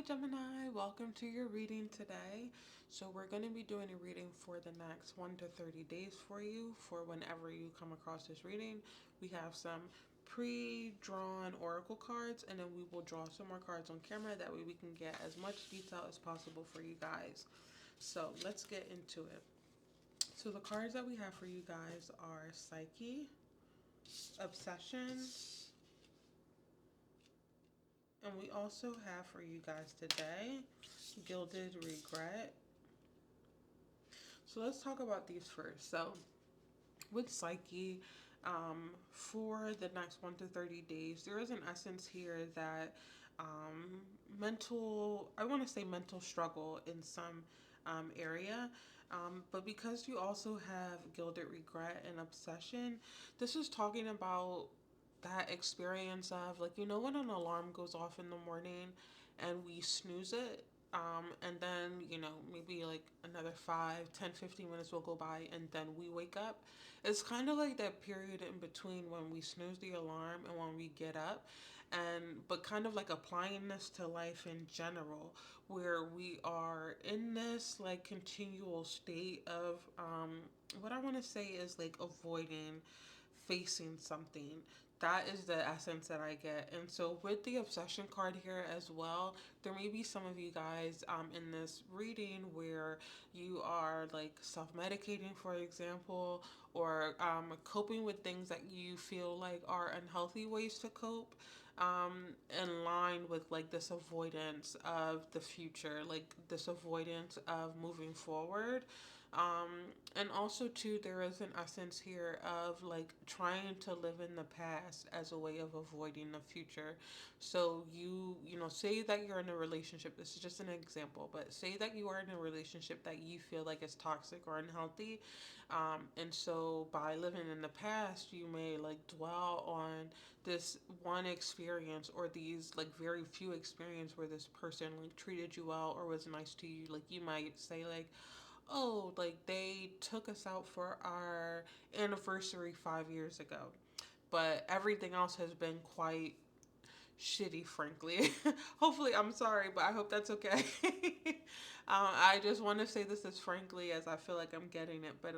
Gemini, welcome to your reading today. So we're going to be doing a reading for the next 1 to 30 days for you. For whenever you come across this reading, we have some pre-drawn oracle cards, and then we will draw some more cards on camera. That way we can get as much detail as possible for you guys. So let's get into it. So the cards that we have for you guys are Psyche, Obsession, and we also have for you guys today Gilded Regret. So let's talk about these first. So with Psyche, for the next 1 to 30 days, there is an essence here that I want to say mental struggle in some area. But because you also have Gilded Regret and Obsession, this is talking about that experience of, like, when an alarm goes off in the morning and we snooze it, and then maybe like another 5, 10, 15 minutes will go by and then we wake up. It's kind of like that period in between when we snooze the alarm and when we get up, and but kind of like applying this to life in general, where we are in this like continual state of what I want to say is like avoiding facing something. That is the essence that I get. And so with the obsession card here as well, there may be some of you guys in this reading where you are like self-medicating, for example, or coping with things that you feel like are unhealthy ways to cope, in line with like this avoidance of the future, like this avoidance of moving forward. And also too, there is an essence here of like trying to live in the past as a way of avoiding the future. So say that you're in a relationship. This is just an example, but say that you are in a relationship that you feel like is toxic or unhealthy. And so by living in the past, you may like dwell on this one experience or these like very few experiences where this person like treated you well or was nice to you. Like you might say like, oh, like they took us out for our anniversary 5 years ago. But everything else has been quite shitty, frankly. Hopefully, I'm sorry, but I hope that's okay. I just want to say this as frankly as I feel like I'm getting it. But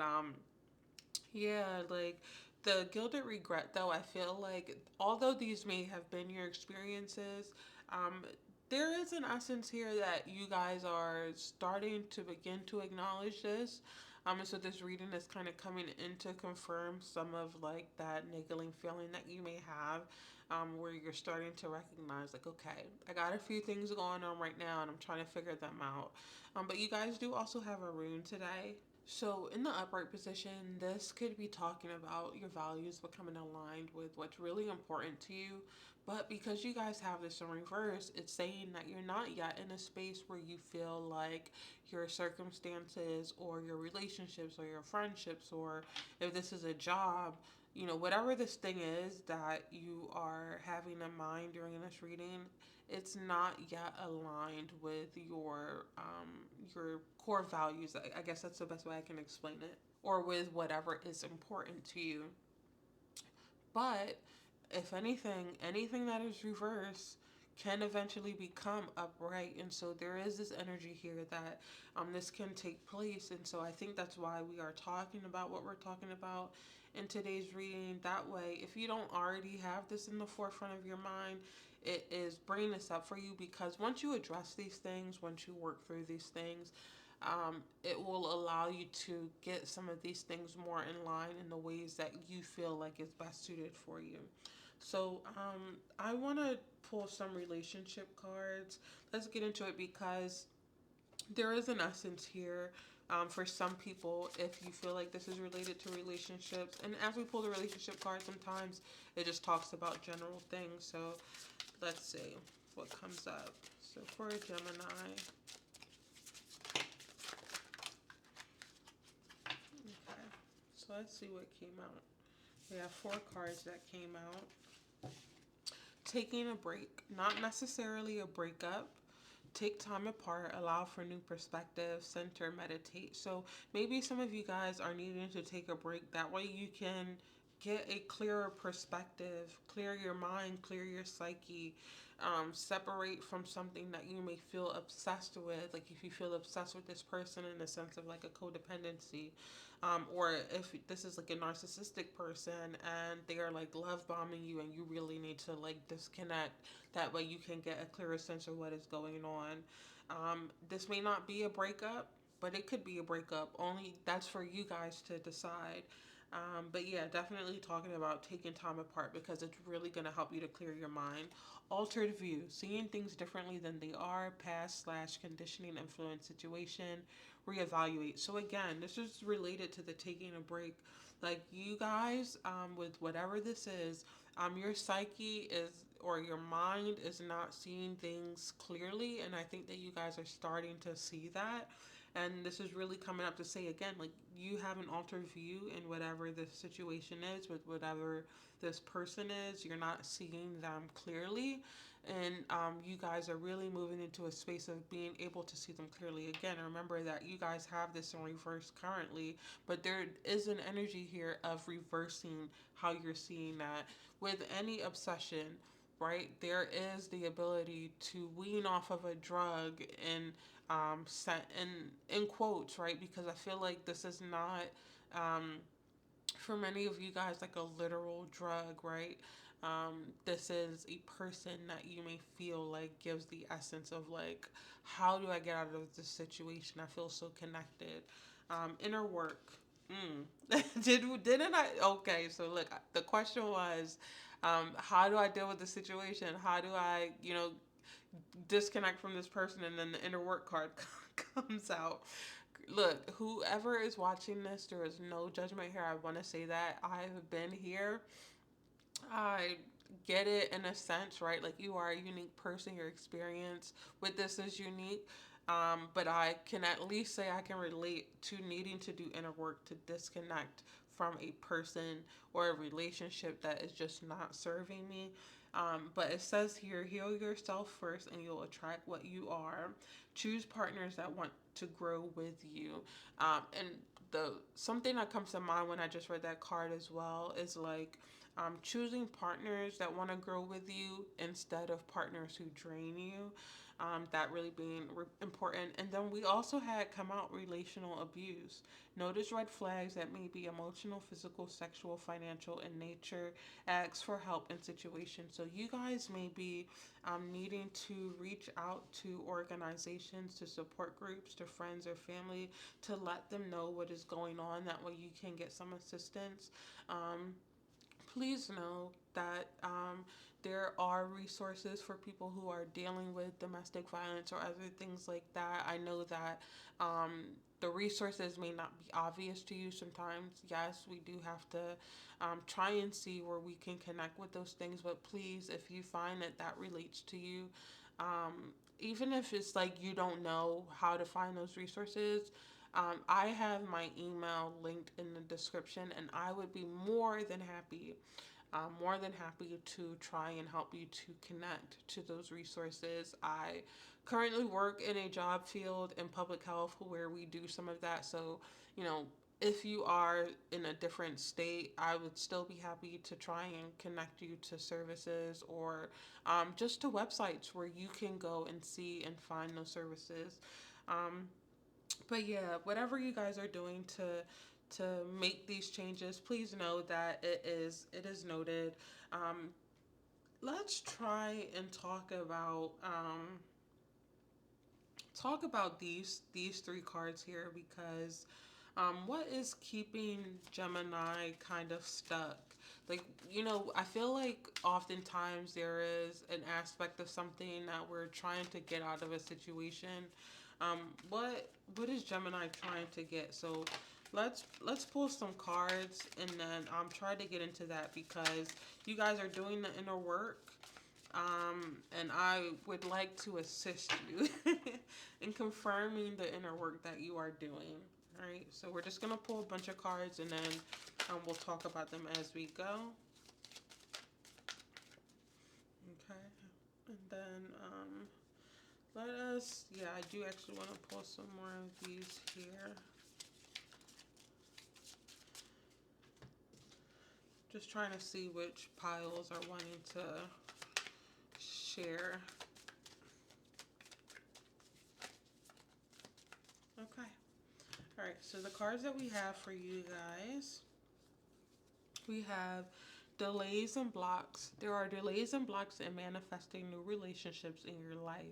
yeah, like the gilded regret, though, I feel like although these may have been your experiences, um, there is an essence here that you guys are starting to begin to acknowledge this. And so this reading is kind of coming in to confirm some of like that niggling feeling that you may have, where you're starting to recognize like, okay, I got a few things going on right now and I'm trying to figure them out. But you guys do also have a rune today. So, in the upright position, this could be talking about your values becoming aligned with what's really important to you. But because you guys have this in reverse, it's saying that you're not yet in a space where you feel like your circumstances or your relationships or your friendships, or if this is a job, whatever this thing is that you are having in mind during this reading, it's not yet aligned with your core values. I guess that's the best way I can explain it, or with whatever is important to you. But if anything that is reverse can eventually become upright. And so there is this energy here that this can take place. And so I think that's why we are talking about what we're talking about in today's reading. That way, if you don't already have this in the forefront of your mind, it is bringing this up for you, because once you address these things, once you work through these things, it will allow you to get some of these things more in line in the ways that you feel like is best suited for you. So I want to pull some relationship cards. Let's get into it, because there is an essence here for some people if you feel like this is related to relationships. And as we pull the relationship card, sometimes it just talks about general things. So let's see what comes up. So for a Gemini, okay, so let's see what came out. We have 4 cards that came out. Taking a break, not necessarily a breakup. Take time apart, allow for new perspectives, center, meditate. So maybe some of you guys are needing to take a break. That way you can get a clearer perspective, clear your mind, clear your psyche, separate from something that you may feel obsessed with. Like if you feel obsessed with this person in the sense of like a codependency, or if this is like a narcissistic person and they are like love bombing you and you really need to like disconnect. That way you can get a clearer sense of what is going on. This may not be a breakup, but it could be a breakup. Only that's for you guys to decide. But yeah, definitely talking about taking time apart because it's really going to help you to clear your mind. Altered view, seeing things differently than they are, past slash conditioning influence situation, reevaluate. So again, this is related to the taking a break. Like you guys, with whatever this is, your psyche is or your mind is not seeing things clearly, and I think that you guys are starting to see that. And this is really coming up to say again, like you have an altered view in whatever this situation is, with whatever this person is. You're not seeing them clearly, and you guys are really moving into a space of being able to see them clearly again. Remember that you guys have this in reverse currently, but there is an energy here of reversing how you're seeing that. With any obsession, right, there is the ability to wean off of a drug and set in quotes, right, because I feel like this is not um, for many of you guys like a literal drug, right? This is a person that you may feel like gives the essence of like, how do I get out of this situation? I feel so connected. Inner work. Didn't I? Okay, so look, the question was, how do I deal with the situation? How do I, disconnect from this person? And then the inner work card comes out. Look, whoever is watching this, there is no judgment here. I want to say that I've been here. I get it in a sense, right? Like you are a unique person. Your experience with this is unique. But I can at least say I can relate to needing to do inner work to disconnect from a person or a relationship that is just not serving me. But it says here, heal yourself first and you'll attract what you are. Choose partners that want to grow with you. And the something that comes to mind when I just read that card as well is like choosing partners that want to grow with you instead of partners who drain you. That really being important. And then we also had come out relational abuse. Notice red flags that may be emotional, physical, sexual, financial in nature. Ask for help in situations. So you guys may be needing to reach out to organizations, to support groups, to friends or family to let them know what is going on. That way you can get some assistance. Please know that there are resources for people who are dealing with domestic violence or other things like that. I know that the resources may not be obvious to you sometimes. Yes, we do have to try and see where we can connect with those things, but please, if you find that that relates to you, even if it's like you don't know how to find those resources, I have my email linked in the description, and I would be more than happy to try and help you to connect to those resources. I currently work in a job field in public health where we do some of that. So, you know, if you are in a different state, I would still be happy to try and connect you to services or just to websites where you can go and see and find those services. Um, but yeah, whatever you guys are doing to make these changes, please know that it is noted. Um, let's try and talk about these three cards here because what is keeping Gemini kind of stuck? Like, I feel like oftentimes there is an aspect of something that we're trying to get out of a situation. Um, what is Gemini trying to get? So let's pull some cards and then try to get into that because you guys are doing the inner work. And I would like to assist you in confirming the inner work that you are doing. All right, so we're just gonna pull a bunch of cards and then we'll talk about them as we go. Okay, and then yeah, I do actually want to pull some more of these here. Just trying to see which piles are wanting to share. Okay. All right, so the cards that we have for you guys, we have delays and blocks. There are delays and blocks in manifesting new relationships in your life.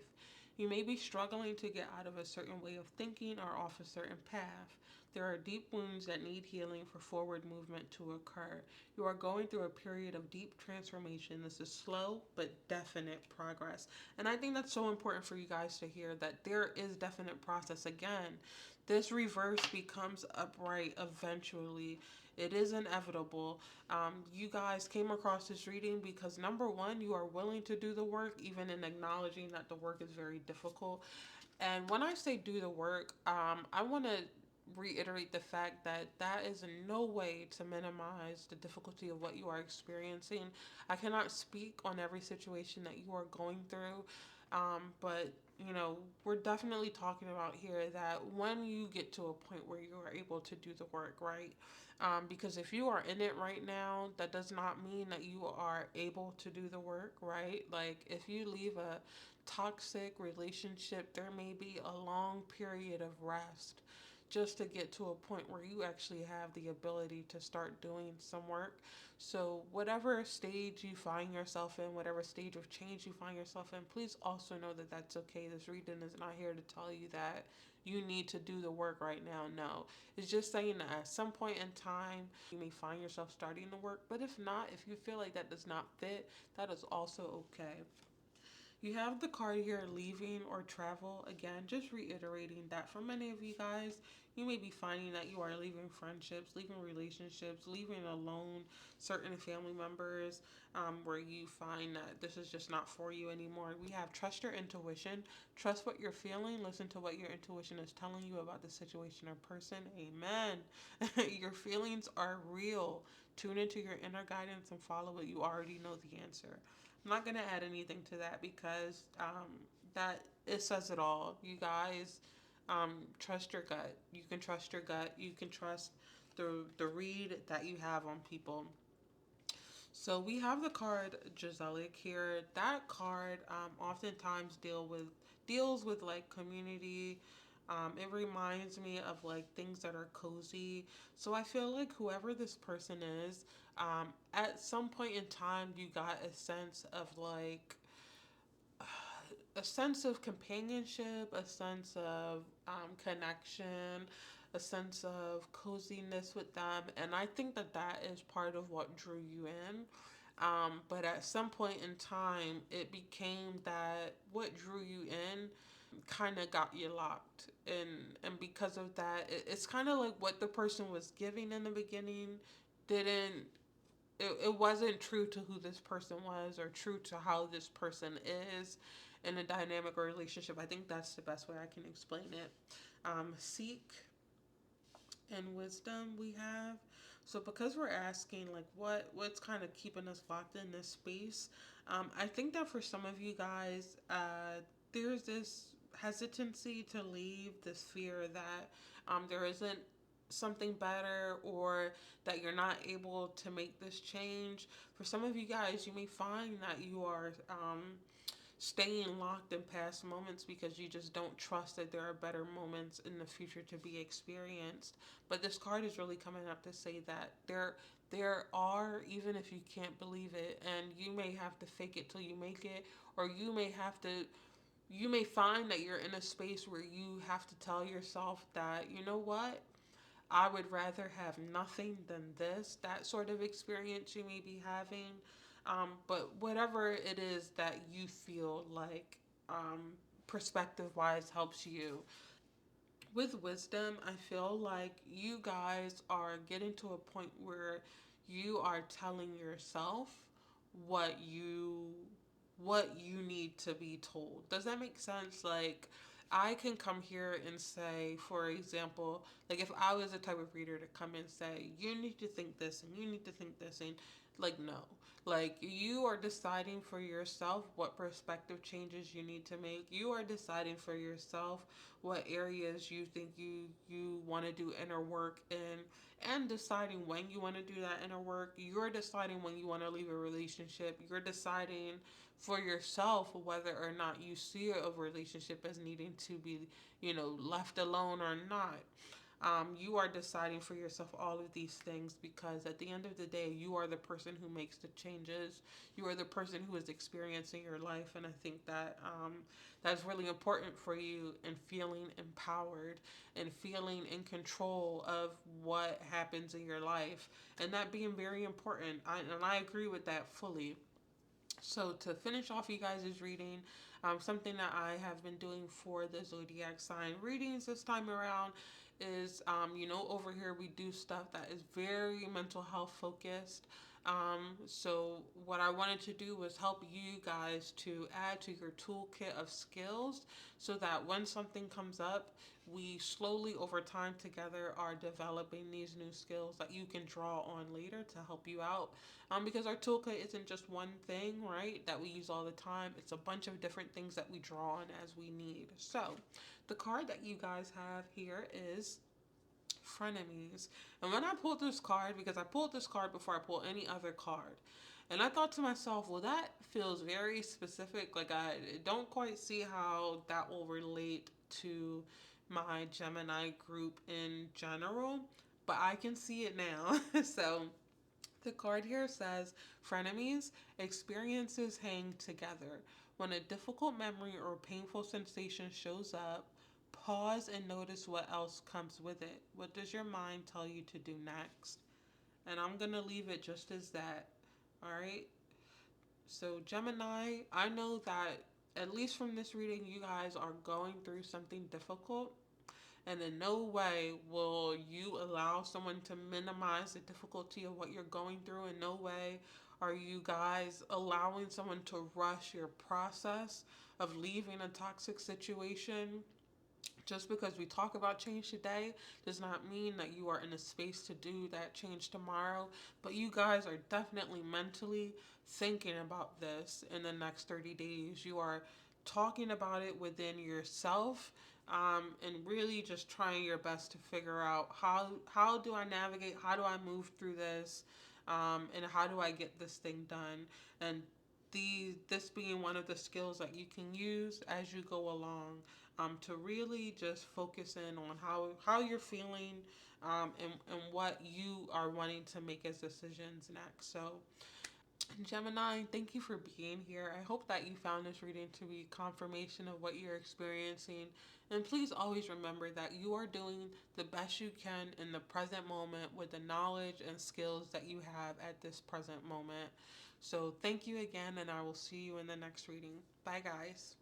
You may be struggling to get out of a certain way of thinking or off a certain path. There are deep wounds that need healing for forward movement to occur. You are going through a period of deep transformation. This is slow but definite progress. And I think that's so important for you guys to hear, that there is definite process. Again, this reverse becomes upright eventually. It is inevitable. You guys came across this reading because number one, you are willing to do the work, even in acknowledging that the work is very difficult. And when I say do the work, I want to reiterate the fact that that is in no way to minimize the difficulty of what you are experiencing. I cannot speak on every situation that you are going through, but you know, we're definitely talking about here that when you get to a point where you are able to do the work, right? Because if you are in it right now, that does not mean that you are able to do the work, right? Like if you leave a toxic relationship, there may be a long period of rest just to get to a point where you actually have the ability to start doing some work. So, whatever stage you find yourself in, whatever stage of change you find yourself in, please also know that that's okay. This reading is not here to tell you that you need to do the work right now. No, it's just saying that at some point in time, you may find yourself starting the work. But if not, if you feel like that does not fit, that is also okay. You have the card here, leaving or travel. Again, just reiterating that for many of you guys, you may be finding that you are leaving friendships, leaving relationships, leaving alone certain family members, where you find that this is just not for you anymore. We have trust your intuition, trust what you're feeling, listen to what your intuition is telling you about the situation or person. Amen. Your feelings are real. Tune into your inner guidance and follow what you already know the answer. I'm not gonna add anything to that because that it says it all. You guys, trust your gut. You can trust your gut. You can trust the read that you have on people. So we have the card Giselic here. That card oftentimes deals with like community. It reminds me of like things that are cozy. So I feel like whoever this person is, at some point in time, you got a sense of like a sense of companionship, a sense of connection, a sense of coziness with them. And I think that that is part of what drew you in. But at some point in time, it became that what drew you in kind of got you locked. And because of that, it's kind of like what the person was giving in the beginning didn't it wasn't true to who this person was or true to how this person is in a dynamic or relationship. I think that's the best way I can explain it. Seek and wisdom we have. So because we're asking like what's kind of keeping us locked in this space, I think that for some of you guys, there's this hesitancy to leave, this fear that there isn't something better or that you're not able to make this change. For some of you guys, you may find that you are staying locked in past moments because you just don't trust that there are better moments in the future to be experienced. But this card is really coming up to say that there are, even if you can't believe it, and you may have to fake it till you make it, or you may find that you're in a space where you have to tell yourself that, you know what, I would rather have nothing than this. That sort of experience you may be having. But whatever it is that you feel like perspective wise helps you. With wisdom, I feel like you guys are getting to a point where you are telling yourself what you what you need to be told. Does that make sense? Like I can come here and say, for example, like if I was the type of reader to come and say, you need to think this and you need to think this, and Like, no. Like, you are deciding for yourself what perspective changes you need to make. You are deciding for yourself what areas you think you want to do inner work in, and deciding when you want to do that inner work. You're deciding when you want to leave a relationship. You're deciding for yourself whether or not you see a relationship as needing to be, left alone or not. You are deciding for yourself all of these things, because at the end of the day, you are the person who makes the changes. You are the person who is experiencing your life, and I think that that's really important for you, and feeling empowered and feeling in control of what happens in your life, and that being very important. And I agree with that fully. So to finish off you guys' reading, something that I have been doing for the zodiac sign readings this time around is, over here we do stuff that is very mental health focused. So what I wanted to do was help you guys to add to your toolkit of skills, so that when something comes up, we slowly over time together are developing these new skills that you can draw on later to help you out. Because our toolkit isn't just one thing, right, that we use all the time. It's a bunch of different things that we draw on as we need. So the card that you guys have here is frenemies. And when I pulled this card, because I pulled this card before I pulled any other card, and I thought to myself, well, that feels very specific. Like, I don't quite see how that will relate to my Gemini group in general, but I can see it now. So the card here says, frenemies, experiences hang together. When a difficult memory or painful sensation shows up, pause and notice what else comes with it. What does your mind tell you to do next? And I'm going to leave it just as that. All right? So, Gemini, I know that at least from this reading, you guys are going through something difficult. And in no way will you allow someone to minimize the difficulty of what you're going through. In no way are you guys allowing someone to rush your process of leaving a toxic situation. Just because we talk about change today does not mean that you are in a space to do that change tomorrow. But you guys are definitely mentally thinking about this in the next 30 days. You are talking about it within yourself, and really just trying your best to figure out how do I navigate, how do I move through this, and how do I get this thing done. And this being one of the skills that you can use as you go along, to really just focus in on how you're feeling, and what you are wanting to make as decisions next. So, Gemini, thank you for being here. I hope that you found this reading to be confirmation of what you're experiencing. And please always remember that you are doing the best you can in the present moment with the knowledge and skills that you have at this present moment. So, thank you again, and I will see you in the next reading. Bye, guys.